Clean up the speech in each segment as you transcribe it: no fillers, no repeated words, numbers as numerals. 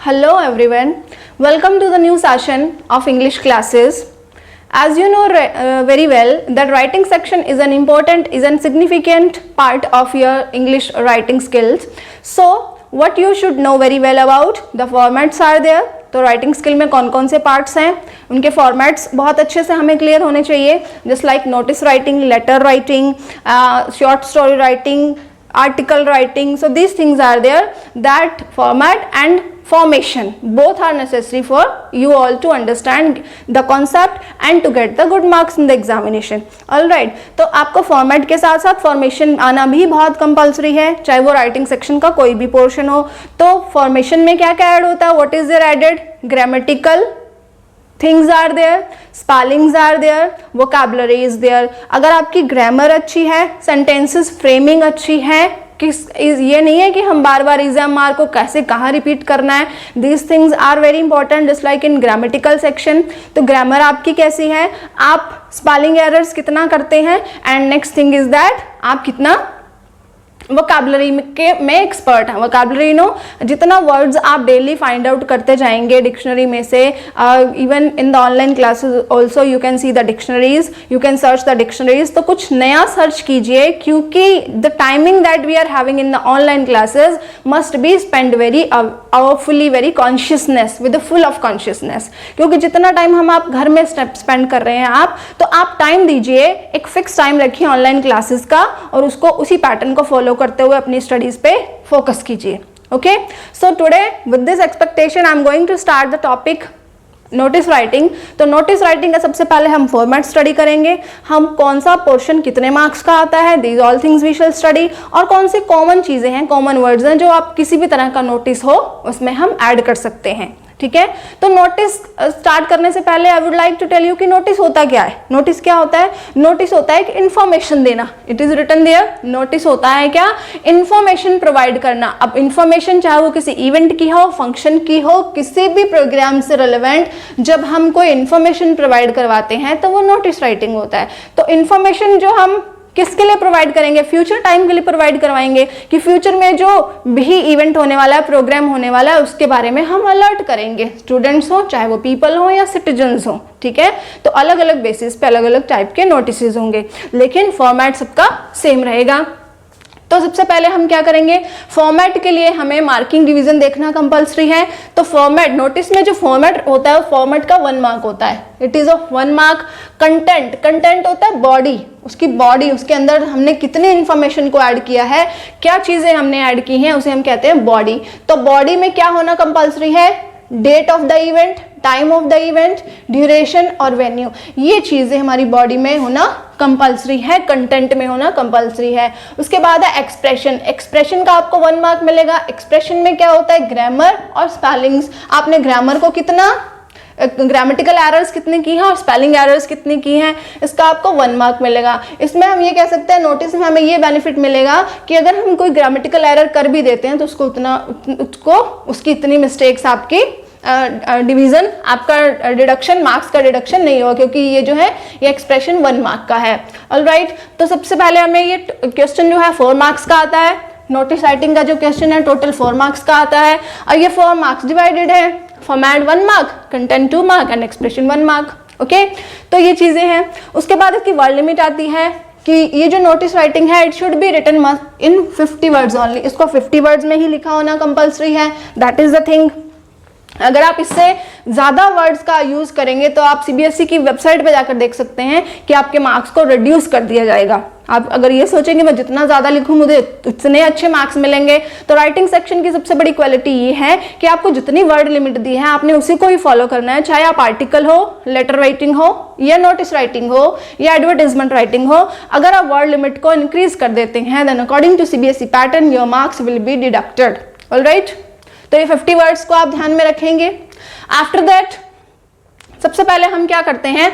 Hello everyone, welcome to the new session of English classes. As you know very well that writing section is an important, is a significant part of your English writing skills. So what you should know very well about the formats are there. तो writing skill में कौन कौन से parts हैं, उनके formats बहुत अच्छे से हमें क्लियर होने चाहिए. Just like notice writing, letter writing, short story writing, article writing. So these things are there. That format and formation both are necessary for you all to understand the concept and to get the good marks in the examination. All right, तो आपको format के साथ साथ formation आना भी बहुत compulsory है, चाहे वो writing section का कोई भी portion हो. तो formation में क्या क्या add होता है? What is there added? Grammatical things are there, spellings are there, vocabulary is there. अगर आपकी grammar अच्छी है, sentences framing अच्छी है, ये नहीं है कि हम बार बार एग्जाम मार्क को कैसे कहाँ रिपीट करना है. These things are very important just like in grammatical section. तो ग्रामर आपकी कैसी है, आप स्पेलिंग एरर्स कितना करते हैं, and next thing is that आप कितना वोकैबुलरी में एक्सपर्ट हैं. वोकैबुलरी नो जितना वर्ड्स आप डेली फाइंड आउट करते जाएंगे डिक्शनरी में से, even in the online classes also you can see the dictionaries, you can search the dictionaries. तो कुछ नया सर्च कीजिए क्योंकि the timing that we are having in the online classes must be spend very awarefully, very consciousness, with full of consciousness. क्योंकि जितना time हम आप घर में स्पेंड कर रहे हैं तो आप टाइम दीजिए, एक फिक्स टाइम रखिए ऑनलाइन क्लासेस का और उसको उसी पैटर्न को फॉलो करते हुए अपनी स्टडीज पे फोकस कीजिए. Okay, so today with this expectation I am going to start the topic notice writing. तो नोटिस राइटिंग का सबसे पहले हम फॉर्मेट स्टडी करेंगे, हम कौन सा पोर्शन कितने मार्क्स का आता है, these all things we shall study, और कौन सी कॉमन चीजें हैं, कॉमन वर्ड्स हैं जो आप किसी भी तरह का नोटिस हो उसमें हम ऐड कर सकते हैं. ठीक है, तो नोटिस स्टार्ट करने से पहले I would like to tell you कि नोटिस होता क्या है. नोटिस क्या होता है? नोटिस होता है कि इंफॉर्मेशन देना. It is written there. Notice होता है क्या? इंफॉर्मेशन प्रोवाइड करना. अब इंफॉर्मेशन चाहे वो किसी इवेंट की हो, फंक्शन की हो, किसी भी प्रोग्राम से रिलेवेंट जब हम कोई इंफॉर्मेशन प्रोवाइड करवाते हैं तो वो नोटिस राइटिंग होता है. तो इंफॉर्मेशन जो हम किसके लिए प्रोवाइड करेंगे? फ्यूचर टाइम के लिए प्रोवाइड करवाएंगे कि फ्यूचर में जो भी इवेंट होने वाला है, प्रोग्राम होने वाला है, उसके बारे में हम अलर्ट करेंगे. स्टूडेंट्स हो, चाहे वो पीपल हो या सिटीजन्स हो. ठीक है, तो अलग अलग बेसिस पे अलग अलग टाइप के नोटिस होंगे, लेकिन फॉर्मेट सबका सेम रहेगा. तो सबसे पहले हम क्या करेंगे, फॉर्मेट के लिए हमें मार्किंग डिवीजन देखना कंपलसरी है. तो फॉर्मेट, नोटिस में जो फॉर्मेट होता है फॉर्मेट का 1 मार्क होता है. It is of 1 mark. Content होता है बॉडी, उसकी बॉडी, उसके अंदर हमने कितनी इंफॉर्मेशन को ऐड किया है, क्या चीजें हमने ऐड की हैं, उसे हम कहते हैं बॉडी. तो बॉडी में क्या होना कंपलसरी है? Date of the event, time of the event, duration और वेन्यू. ये चीजें हमारी बॉडी में होना कंपलसरी है, कंटेंट में होना कंपलसरी है. उसके बाद है एक्सप्रेशन. एक्सप्रेशन का आपको 1 मार्क मिलेगा. एक्सप्रेशन में क्या होता है? ग्रामर और स्पेलिंग्स. आपने ग्रामर को कितना, ग्रामेटिकल एरर्स कितनी की हैं और स्पेलिंग एरर्स कितनी की हैं, इसका आपको 1 मार्क मिलेगा. इसमें हम ये कह सकते हैं, नोटिस में हमें ये बेनिफिट मिलेगा कि अगर हम कोई ग्रामेटिकल एरर कर भी देते हैं तो उसकी इतनी मिस्टेक्स आपकी डिवीजन, आपका डिडक्शन, मार्क्स का डिडक्शन नहीं होगा, क्योंकि ये जो है ये एक्सप्रेशन 1 मार्क का है. ऑलराइट, तो सबसे पहले हमें ये क्वेश्चन जो है 4 मार्क्स का आता है. नोटिस राइटिंग का जो क्वेश्चन है टोटल 4 मार्क्स का आता है, और ये 4 मार्क्स डिवाइडेड है. Format 1 mark, content 2 mark and expression 1 mark. Okay, तो ये चीजें हैं. उसके बाद इसकी वर्ड लिमिट आती है कि ये जो नोटिस राइटिंग है it should be written in 50 words only. इसको 50 वर्ड्स में ही लिखा होना कंपलसरी है. That is the thing. अगर आप इससे ज़्यादा वर्ड्स का यूज़ करेंगे तो आप सीबीएसई की वेबसाइट पे जाकर देख सकते हैं कि आपके मार्क्स को रिड्यूस कर दिया जाएगा. आप अगर ये सोचेंगे मैं जितना ज़्यादा लिखूं मुझे उतने अच्छे मार्क्स मिलेंगे, तो राइटिंग सेक्शन की सबसे बड़ी क्वालिटी ये है कि आपको जितनी वर्ड लिमिट दी है आपने उसी को ही फॉलो करना है. चाहे आप आर्टिकल हो, लेटर राइटिंग हो, या नोटिस राइटिंग हो, या एडवर्टाइजमेंट राइटिंग हो, अगर आप वर्ड लिमिट को इंक्रीज कर देते हैं then according to CBSE pattern your marks will be deducted. Alright, तो ये 50 वर्ड्स को आप ध्यान में रखेंगे. आफ्टर दैट सबसे पहले हम क्या करते हैं,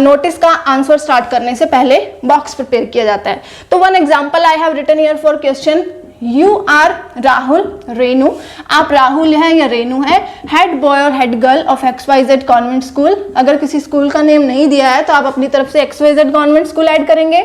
नोटिस का आंसर स्टार्ट करने से पहले बॉक्स प्रिपेयर किया जाता है. तो 1 example I have written here for question. You are Rahul, Renu, आप राहुल हैं या रेनू है, हेड बॉय और head girl of XYZ convent school. अगर किसी स्कूल का नेम नहीं दिया है तो आप अपनी तरफ से XYZ कॉन्वेंट स्कूल ऐड करेंगे।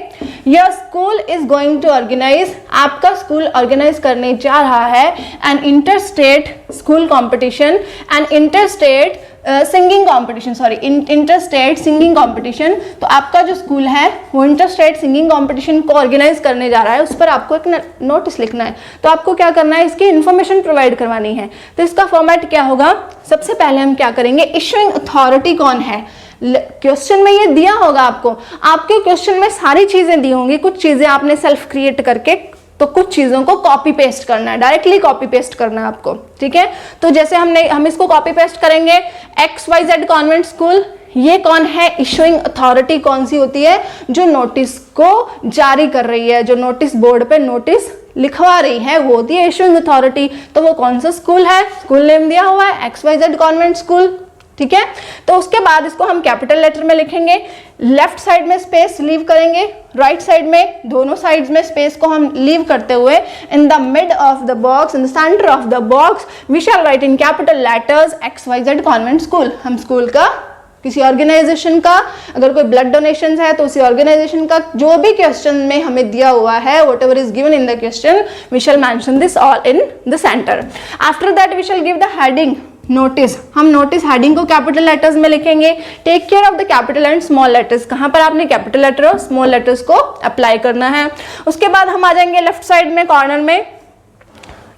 Your school is going to organise, आपका स्कूल ऑर्गेनाइज करने जा रहा है an inter state school competition, an inter state singing competition, sorry inter state singing competition. तो आपका जो स्कूल है वो इंटर स्टेट सिंगिंग कॉम्पिटिशन को ऑर्गेनाइज करने जा रहा है, उस पर आपको एक नोटिस लिखना है। तो आपको क्या करना है, इसकी इन्फॉर्मेशन प्रोवाइड करवानी है। तो इसका फॉर्मेट क्या होगा, सबसे पहले हम क्या करेंगे, इशूइंग अथॉरिटी कौन है। क्वेश्चन में ये दिया होगा आपको, आपके क्वेश्चन में सारी चीजें दी होंगी, कुछ चीजें आपने सेल्फ क्रिएट करके, तो कुछ चीजों को कॉपी पेस्ट करना है, डायरेक्टली कॉपी पेस्ट करना है आपको, ठीक है। तो जैसे हम इसको कॉपी पेस्ट करेंगे, XYZ कॉन्वेंट स्कूल, ये कौन है, इशूइंग अथॉरिटी कौन सी होती है, जो नोटिस को जारी कर रही है, जो नोटिस बोर्ड पे नोटिस लिखवा रही है, वो होती है इशूइंग अथॉरिटी। तो वो कौन सा स्कूल है, स्कूल नेम दिया हुआ है XYZ कॉन्वेंट स्कूल, ठीक है। तो उसके बाद इसको हम कैपिटल लेटर में लिखेंगे, लेफ्ट साइड में स्पेस लीव करेंगे, राइट साइड में, दोनों साइड्स में स्पेस को हम लीव करते हुए in the mid of the box, in the centre of the box we shall write in capital letters XYZ convent school. हम स्कूल का, किसी ऑर्गेनाइजेशन का, अगर कोई ब्लड डोनेशन है तो उसी ऑर्गेनाइजेशन का जो भी क्वेश्चन में हमें दिया हुआ है, whatever is given in the question, we shall mention this all in the centre. After that we shall give the heading notice. हम नोटिस हेडिंग को कैपिटल लेटर्स में लिखेंगे। Take care of the capital and small letters, कहाँ पर आपने capital letter और small letters को apply करना है। उसके बाद हम आ जाएंगे लेफ्ट साइड में कॉर्नर में,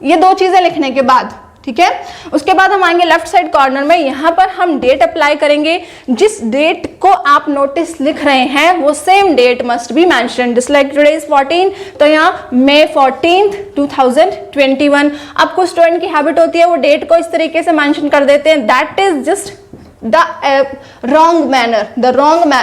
ये दो चीजें लिखने के बाद, ठीक है। उसके बाद हम आएंगे लेफ्ट साइड कॉर्नर में, यहाँ पर हम डेट अप्लाई करेंगे। जिस डेट को आप नोटिस लिख रहे हैं वो same date must be mentioned, just like today is 14, तो यहाँ May 14, 2021। अब कुछ स्टूडेंट की हैबिट होती है वो डेट को इस तरीके से मेंशन कर देते हैं, that is just the wrong manner, the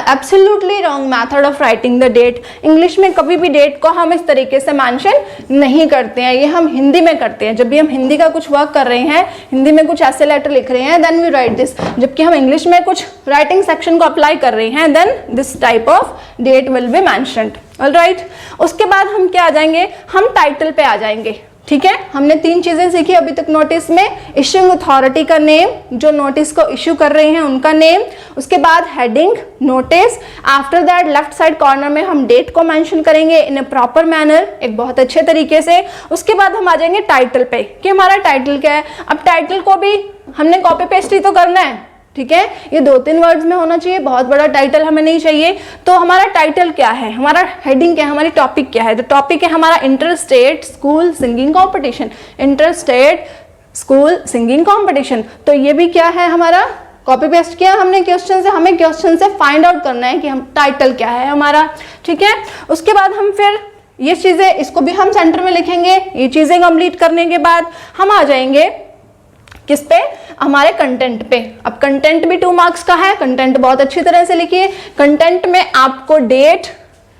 absolutely wrong method of writing the date। English में कभी भी डेट को हम इस तरीके से मेंशन नहीं करते हैं, ये हम हिंदी में करते हैं। जब भी हम हिंदी का कुछ वर्क कर रहे हैं, हिंदी में कुछ ऐसे लेटर लिख रहे हैं, देन वी राइट दिस। जबकि हम इंग्लिश में कुछ राइटिंग सेक्शन को अप्लाई कर रहे हैं, then this type of date will be mentioned, alright. उसके बाद हम क्या आ जाएंगे, हम टाइटल पे आ जाएंगे, ठीक है। हमने तीन चीजें सीखी अभी तक नोटिस में, इशूइंग अथॉरिटी का नेम, जो नोटिस को इशू कर रहे हैं उनका नेम, उसके बाद heading notice, after that left side corner में हम डेट को मेंशन करेंगे इन अ प्रॉपर मैनर, एक बहुत अच्छे तरीके से। उसके बाद हम आ जाएंगे टाइटल पे कि हमारा टाइटल क्या है। अब टाइटल को भी हमने कॉपी पेस्ट ही तो करना है, ठीक है। ये 2-3 वर्ड्स में होना चाहिए, बहुत बड़ा टाइटल हमें नहीं चाहिए। तो हमारा टाइटल क्या है, हमारा हेडिंग क्या है, हमारी टॉपिक क्या है। तो टॉपिक है हमारा inter state school singing competition, inter state school singing competition. तो ये भी क्या है, हमारा कॉपी पेस्ट किया हमने क्वेश्चन से, हमें क्वेश्चन से फाइंड आउट करना है कि हम टाइटल क्या है हमारा, ठीक है। उसके बाद हम फिर ये चीजें, इसको भी हम सेंटर में लिखेंगे। ये चीजें कंप्लीट करने के बाद हम आ जाएंगे किस पे, हमारे कंटेंट पे। अब कंटेंट भी 2 मार्क्स का है, कंटेंट बहुत अच्छी तरह से लिखिए। कंटेंट में आपको डेट,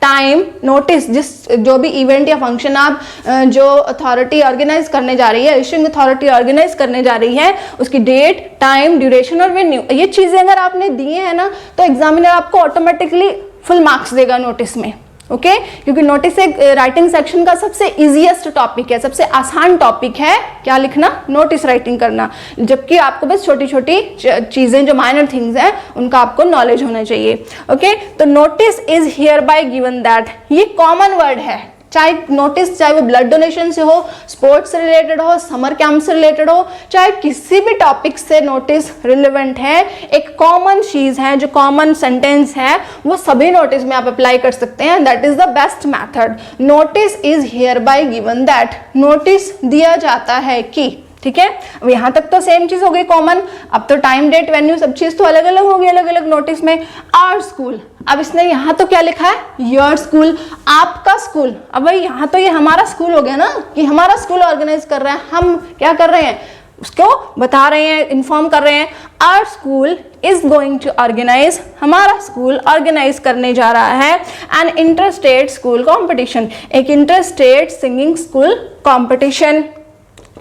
टाइम, नोटिस, जो भी इवेंट या फंक्शन आप जो अथॉरिटी ऑर्गेनाइज करने जा रही है, इशूइंग अथॉरिटी ऑर्गेनाइज करने जा रही है, उसकी डेट, टाइम, ड्यूरेशन और वेन्यू, ये चीजें अगर आपने दिए हैं ना तो एग्जामिनर आपको ऑटोमेटिकली फुल मार्क्स देगा नोटिस में, ओके क्योंकि नोटिस एक राइटिंग सेक्शन का सबसे इजीएस्ट टॉपिक है, सबसे आसान टॉपिक है क्या लिखना, नोटिस राइटिंग करना। जबकि आपको बस छोटी छोटी चीजें जो माइनर थिंग्स हैं उनका आपको नॉलेज होना चाहिए, ओके। तो notice is here bye given that, ये कॉमन वर्ड है, चाहे नोटिस चाहे वो ब्लड डोनेशन से हो, स्पोर्ट्स से रिलेटेड हो, समर कैंप से रिलेटेड हो, चाहे किसी भी टॉपिक से नोटिस रिलेवेंट है, एक कॉमन चीज है, जो कॉमन सेंटेंस है वो सभी नोटिस में आप अप्लाई कर सकते हैं। That is the best method. Notice is here bye given that, notice दिया जाता है कि, ठीक है। अब यहाँ तक तो सेम चीज हो गई कॉमन। अब तो टाइम, डेट, वेन्यू सब चीज तो अलग अलग होगी अलग अलग नोटिस में। आवर स्कूल, अब इसने यहाँ तो क्या लिखा है, योर स्कूल, आपका स्कूल। अब भाई यहाँ तो ये हमारा स्कूल हो गया ना, कि हमारा स्कूल ऑर्गेनाइज कर रहे हैं, हम क्या कर रहे हैं उसको बता रहे हैं, इन्फॉर्म कर रहे हैं। Our school is going to organise, हमारा स्कूल ऑर्गेनाइज करने जा रहा है an inter state school competition, एक inter state singing school competition,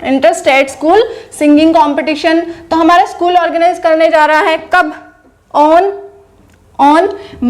inter state school singing competition. तो हमारा स्कूल ऑर्गेनाइज करने जा रहा है कब, ऑन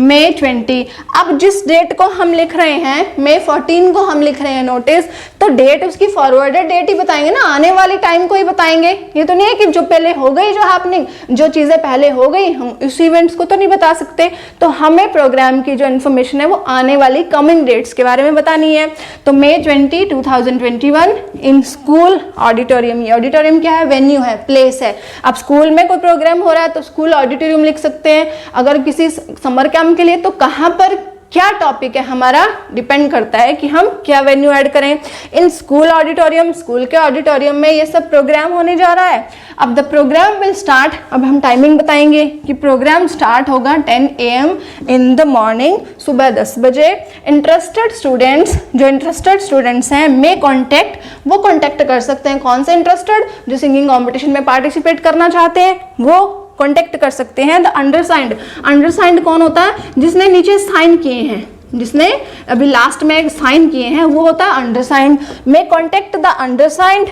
May 20। अब जिस डेट को हम लिख रहे हैं, May 14 को हम लिख रहे हैं नोटिस, तो डेट उसकी फॉरवर्डेड डेट ही बताएंगे ना, आने वाली टाइम को ही बताएंगे। ये तो नहीं है कि जो पहले हो गई, जो हैपनिंग, जो चीजें पहले हो गई, हम उस इवेंट्स को तो नहीं बता सकते। तो हमें प्रोग्राम की जो इन्फॉर्मेशन है वो आने वाली कमिंग डेट्स के बारे में बतानी है। तो May 20, 2021 इन स्कूल ऑडिटोरियम। ये ऑडिटोरियम क्या है? वेन्यू है, प्लेस है। अब स्कूल में कोई प्रोग्राम हो रहा है तो स्कूल ऑडिटोरियम लिख सकते हैं। अगर किसी समर कैंप के लिए तो कहाँ पर क्या टॉपिक है हमारा, डिपेंड करता है कि हम क्या वेन्यू ऐड करें। इन स्कूल ऑडिटोरियम, स्कूल के ऑडिटोरियम में ये सब प्रोग्राम होने जा रहा है। अब द प्रोग्राम विल स्टार्ट, अब हम टाइमिंग बताएंगे कि प्रोग्राम स्टार्ट होगा 10 AM इन द मॉर्निंग, सुबह 10 बजे। इंटरेस्टेड स्टूडेंट्स, जो इंटरेस्टेड स्टूडेंट्स हैं, मे कॉन्टेक्ट, वो कॉन्टेक्ट कर सकते हैं। कौन से इंटरेस्टेड? जो सिंगिंग कॉम्पिटिशन में पार्टिसिपेट करना चाहते हैं वो कॉन्टेक्ट कर सकते हैं। द अंडरसाइंड, अंडरसाइंड कौन होता है? जिसने नीचे साइन किए हैं, जिसने अभी लास्ट में साइन किए हैं, वो होता है undersigned. May contact the undersigned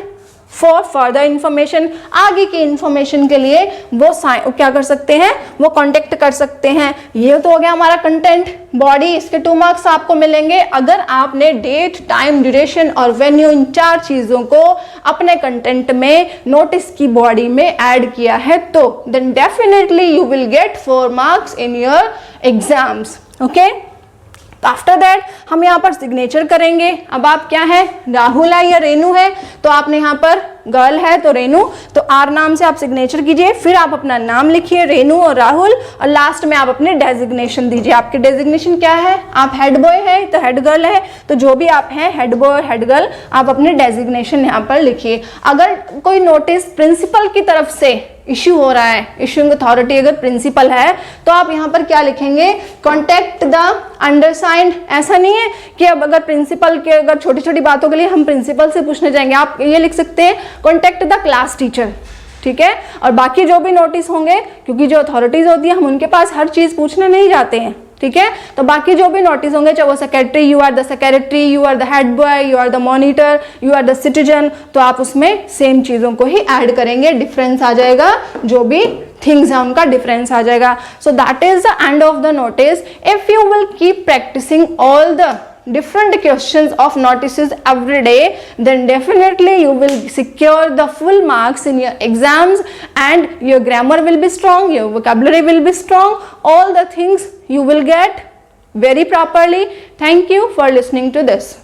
for further information, आगे की इंफॉर्मेशन के लिए वो क्या कर सकते हैं? वो कांटेक्ट कर सकते हैं। ये तो हो गया हमारा कंटेंट, बॉडी। इसके 2 मार्क्स आपको मिलेंगे अगर आपने डेट, टाइम, ड्यूरेशन और वेन्यू, इन 4 चीजों को अपने कंटेंट में, नोटिस की बॉडी में ऐड किया है, तो then definitely you will get 4 marks in your exams. Okay, तो आफ्टर दैट हम यहाँ पर सिग्नेचर करेंगे। अब आप क्या है, राहुल है या रेनू है, तो आपने यहाँ पर गर्ल है तो रेनू, तो आर नाम से आप सिग्नेचर कीजिए। फिर आप अपना नाम लिखिए, रेनू और राहुल, और लास्ट में आप अपने डेजिग्नेशन दीजिए। आपके डेजिग्नेशन क्या है? आप हेड बॉय है तो हेड गर्ल है, तो जो भी आप हैं, हेड बॉय और हेड गर्ल, आप अपने डेजिग्नेशन यहाँ पर लिखिए। अगर कोई नोटिस प्रिंसिपल की तरफ से इश्यू हो रहा है, इश्यूइंग अथॉरिटी अगर प्रिंसिपल है, तो आप यहाँ पर क्या लिखेंगे? Contact the undersigned. ऐसा नहीं है कि अब अगर प्रिंसिपल के, अगर छोटी छोटी बातों के लिए हम प्रिंसिपल से पूछने जाएंगे, आप ये लिख सकते हैं कॉन्टेक्ट द क्लास टीचर, ठीक है। और बाकी जो भी नोटिस होंगे, क्योंकि जो अथॉरिटीज होती है हम उनके पास हर चीज पूछने नहीं जाते हैं, ठीक है। तो बाकी जो भी नोटिस होंगे, चाहे वो secretary, you are the secretary, you are the head boy, you are the monitor, you are the citizen, तो आप उसमें सेम चीजों को ही ऐड करेंगे। डिफरेंस आ जाएगा, जो भी थिंग्स है उनका डिफरेंस आ जाएगा। So that is the end of the notice. If you will keep practising all the different questions of notices every day, then definitely you will secure the full marks in your exams, and your grammar will be strong, your vocabulary will be strong, all the things you will get very properly. Thank you for listening to this.